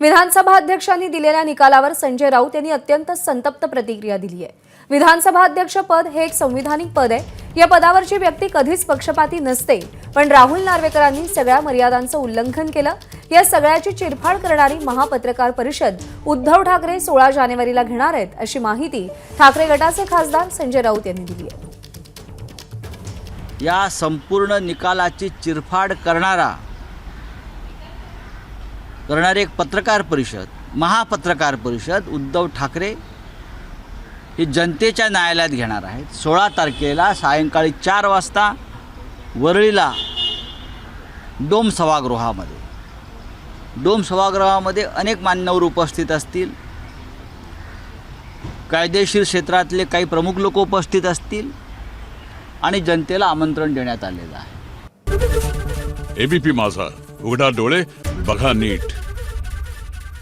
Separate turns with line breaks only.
विधानसभा अध्यक्षांनी दिलेल्या निकालावर संजय राऊत यांनी अत्यंत संतप्त प्रतिक्रिया दिली आहे। विधानसभा अध्यक्ष पद हे एक संविधानिक पद आहे। या पदावरची व्यक्ती कधीच पक्षपाती नसते, पण राहुल नार्वेकरांनी सगळ्या मर्यादांचं उल्लंघन केलं। या सगळ्याची चिरफाड करणारी महापत्रकार परिषद उद्धव ठाकरे 16 जानेवारीला घेणार आहेत, अशी माहिती ठाकरे गटाचे खासदार संजय राऊत यांनी दिली आहे।
या संपूर्ण निकालाची चिरफाड करणारी एक पत्रकार परिषद, महापत्रकार परिषद उद्धव ठाकरे ही जनतेच्या न्यायालयात घेणार आहेत। 16 तारखेला सायंकाळी 4 वाजता वरळीला डोम सभागृहामध्ये अनेक मान्यवर उपस्थित असतील, कायदेशीर क्षेत्रातले काही प्रमुख लोक उपस्थित असतील आणि जनतेला आमंत्रण देण्यात आलेलं आहे।
एबीपी माझा, उघडा डोळे बघा नीट।